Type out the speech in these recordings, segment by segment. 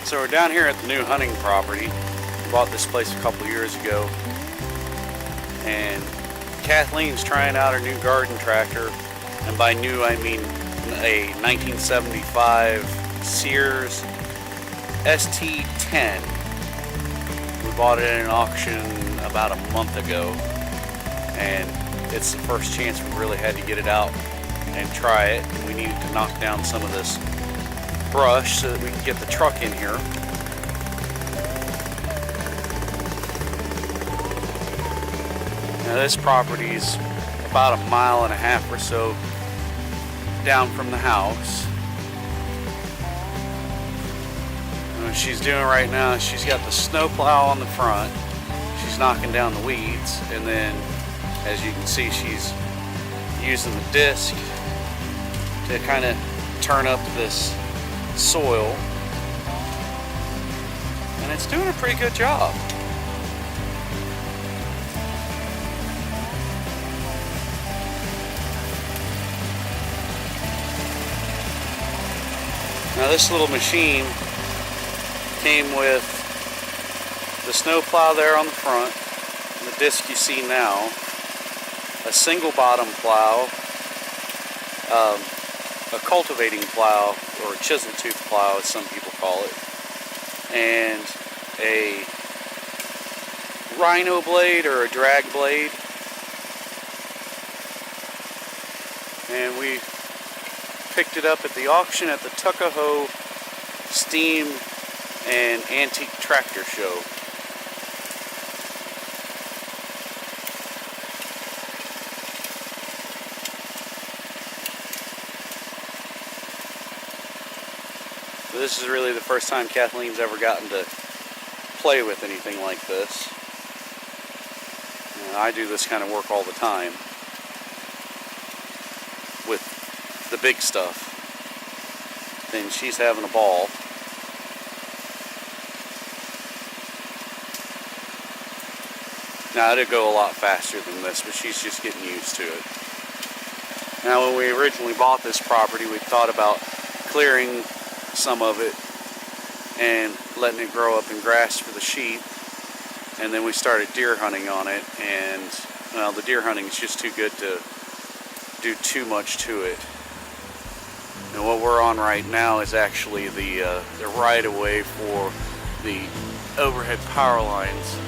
So we're down here at the new hunting property. We bought this place a couple years ago, and Kathleen's trying out her new garden tractor, and by new I mean a 1975 Sears ST10. We bought it at an auction about a month ago, and it's the first chance we really had to get it out and try it. We needed to knock down some of this brush so that we can get the truck in here. Now this property is about a mile and a half or so down from the house. And what she's doing right now is she's got the snowplow on the front. She's knocking down the weeds, and then as you can see, she's using the disc to kind of turn up this soil, and it's doing a pretty good job. Now this little machine came with the snowplow there on the front, and the disc you see now, a single bottom plow, a cultivating plow, or a chisel tooth plow as some people call it, and a rhino blade or a drag blade. And we picked it up at the auction at the Tuckahoe Steam and Antique Tractor Show. This is really the first time Kathleen's ever gotten to play with anything like this. I do this kind of work all the time with the big stuff. Then she's having a ball. Now it'd go a lot faster than this, but she's just getting used to it. Now when we originally bought this property, we thought about clearing some of it and letting it grow up in grass for the sheep, and then we started deer hunting on it, and well, the deer hunting is just too good to do too much to it. And what we're on right now is actually the right-of-way for the overhead power lines.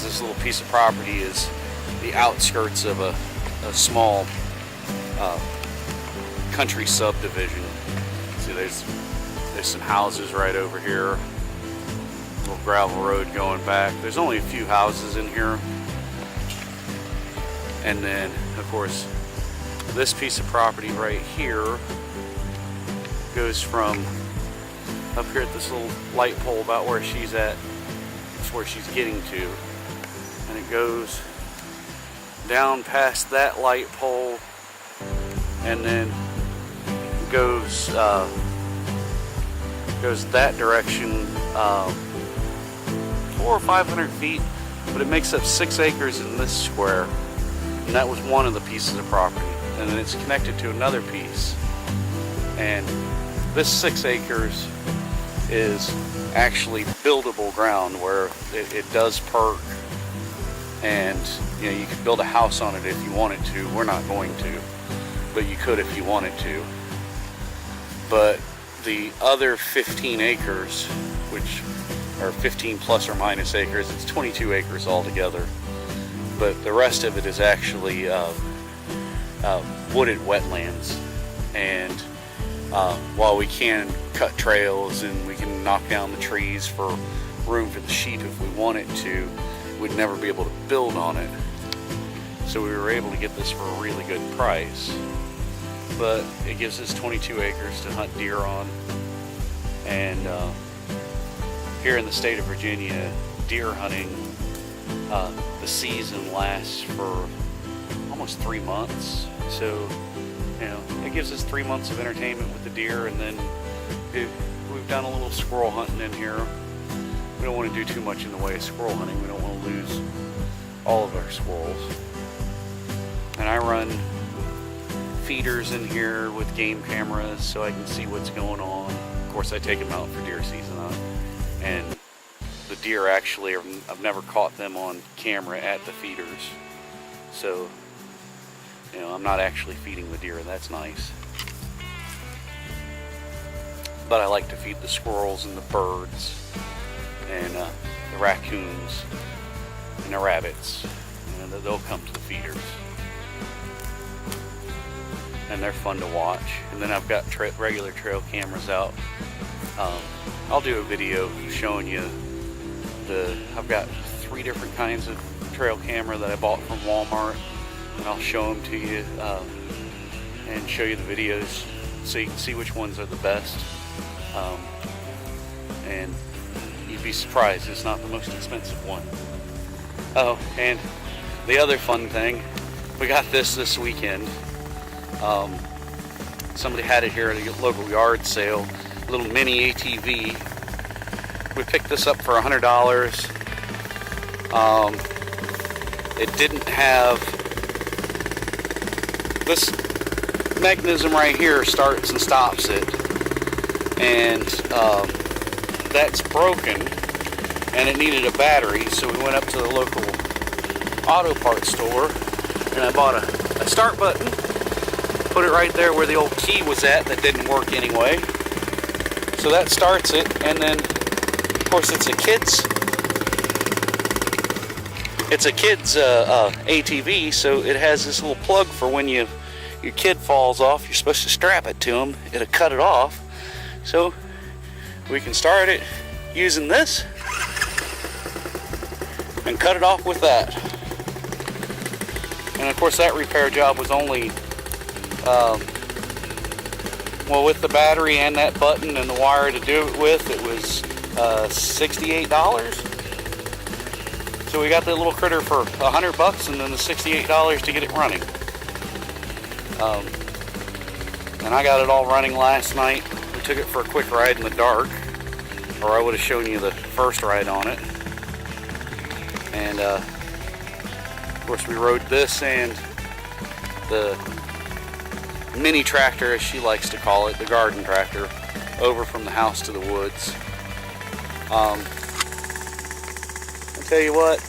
This little piece of property is the outskirts of a small country subdivision. See, there's some houses right over here. Little gravel road going back. There's only a few houses in here. And then, of course, this piece of property right here goes from up here at this little light pole about where she's at. That's where she's getting to. And it goes down past that light pole, and then goes that direction 400 or 500 feet, but it makes up 6 acres in this square, and that was one of the pieces of property, and then it's connected to another piece, and this 6 acres is actually buildable ground where it does perk, and you know, you could build a house on it if you wanted to. We're not going to, but you could if you wanted to. But the other 15 acres, which are 15 plus or minus acres, it's 22 acres altogether, but the rest of it is actually wooded wetlands. And while we can cut trails and we can knock down the trees for room for the sheep if we wanted to, we'd never be able to build on it. So we were able to get this for a really good price. But it gives us 22 acres to hunt deer on. And here in the state of Virginia, deer hunting, the season lasts for almost 3 months. So, you know, it gives us 3 months of entertainment with the deer, and then we've done a little squirrel hunting in here. We don't want to do too much in the way of squirrel hunting. We don't want to lose all of our squirrels. And I run feeders in here with game cameras so I can see what's going on. Of course, I take them out for deer season, and the deer actually I've never caught them on camera at the feeders, so you know I'm not actually feeding the deer. That's nice. But I like to feed the squirrels and the birds and the raccoons and the rabbits, and they'll come to the feeders, and they're fun to watch. And then I've got regular trail cameras out. I'll do a video showing you I've got 3 different kinds of trail camera that I bought from Walmart, and I'll show them to you and show you the videos so you can see which ones are the best. And you'd be surprised, it's not the most expensive one. Oh, and the other fun thing, we got this weekend. Somebody had it here at a local yard sale, a little mini ATV. We picked this up for $100. It didn't have this mechanism right here, starts and stops it, and that's broken, and it needed a battery. So we went up to the local auto parts store, and I bought a start button, put it right there where the old key was at that didn't work anyway. So that starts it, and then of course it's a kid's ATV, so it has this little plug for when your kid falls off, you're supposed to strap it to him, it'll cut it off. So we can start it using this and cut it off with that. And of course that repair job was only well, with the battery and that button and the wire to do it with, it was $68. So we got that little critter for $100 and then the $68 to get it running. And I got it all running last night. We took it for a quick ride in the dark, or I would have shown you the first ride on it. And of course we rode this and the mini tractor, as she likes to call it, the garden tractor, over from the house to the woods. I'll tell you what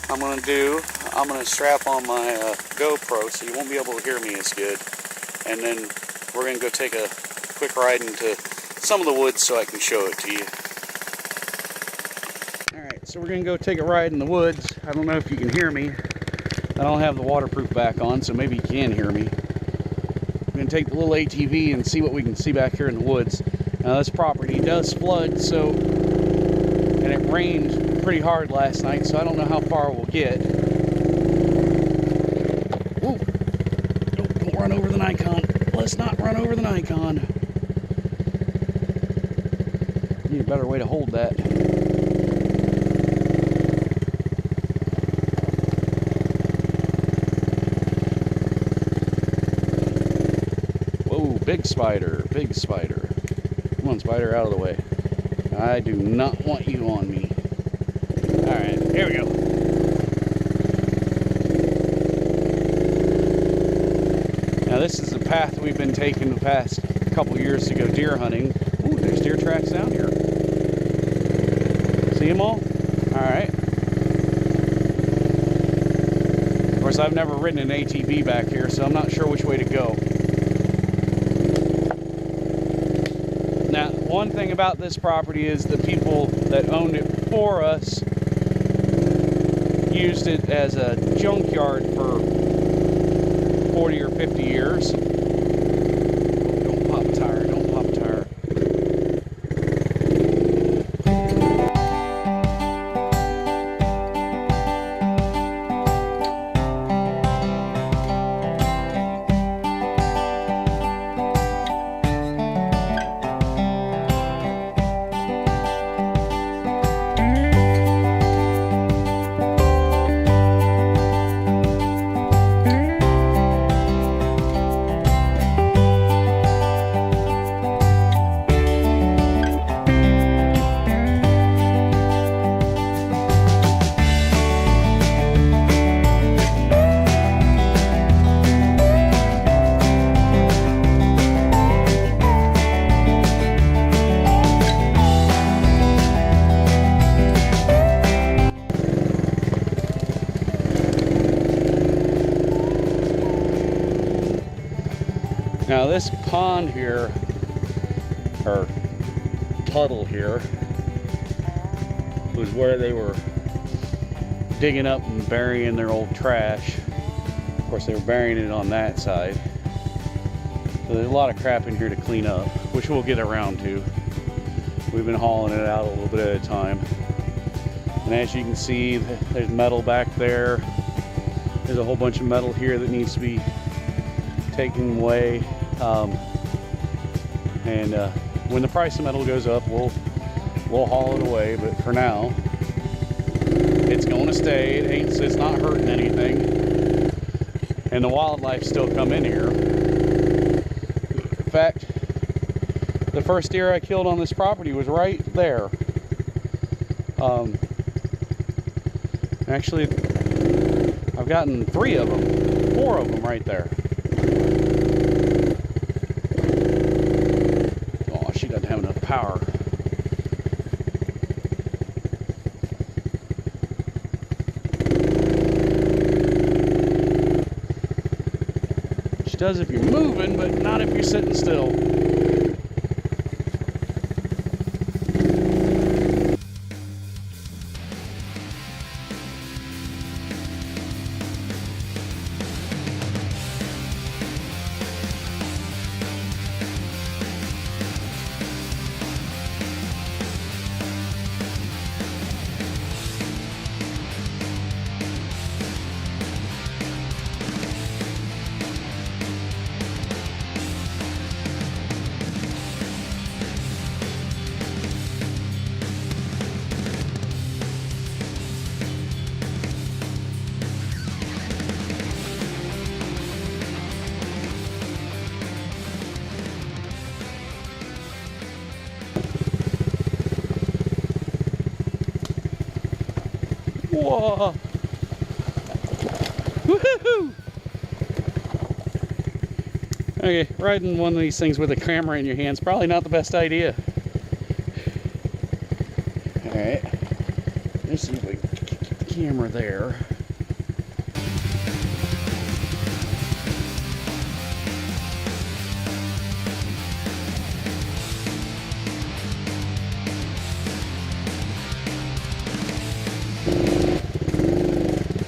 I'm going to do. I'm going to strap on my GoPro so you won't be able to hear me as good. And then we're going to go take a quick ride into some of the woods so I can show it to you. Alright, so we're going to go take a ride in the woods. I don't know if you can hear me. I don't have the waterproof back on, so maybe you can hear me. We're going to take the little ATV and see what we can see back here in the woods. Now this property does flood, so, and it rained pretty hard last night, so I don't know how far we'll get. Whoa! Don't run over the Nikon. Let's not run over the Nikon. Need a better way to hold that. Whoa, big spider, big spider. Come on, spider, out of the way. I do not want you on me. Alright, here we go. Now this is the path we've been taking the past couple years to go deer hunting. Ooh, there's deer tracks down here. See them all? Alright. Of course, I've never ridden an ATV back here, so I'm not sure which way to go. Now, one thing about this property is the people that owned it for us used it as a junkyard for 40 or 50 years. Don't pop a tire, don't pop a tire. pond here, or puddle here, was where they were digging up and burying their old trash. Of course, they were burying it on that side. So there's a lot of crap in here to clean up, which we'll get around to. We've been hauling it out a little bit at a time. And as you can see, there's metal back there. There's a whole bunch of metal here that needs to be taken away. When the price of metal goes up, we'll haul it away. But for now, it's going to stay. It's not hurting anything, and the wildlife still come in here. In fact, the first deer I killed on this property was right there. Actually, I've gotten 4 of them right there. Oh, she doesn't have enough power. She does if you're moving, but not if you're sitting still. Whoa! Woohoo! Okay, riding one of these things with a camera in your hand's probably not the best idea. Alright, let's see if we can get the camera there.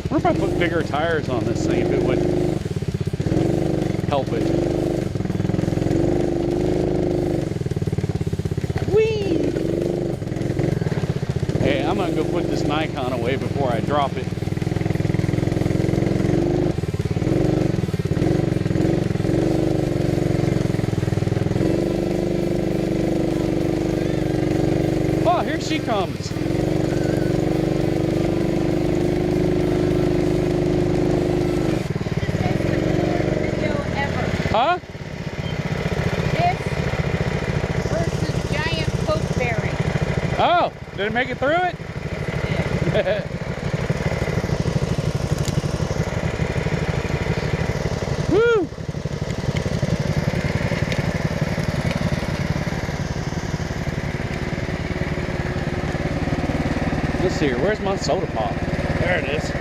I wonder if I put bigger tires on this thing, if it would help it. Whee! Hey, I'm gonna go put this Nikon away before I drop it. Oh, here she comes. Huh? This versus giant pokeberry. Oh, did it make it through it? Yes, Woo! Let's see here. Where's my soda pop? There it is.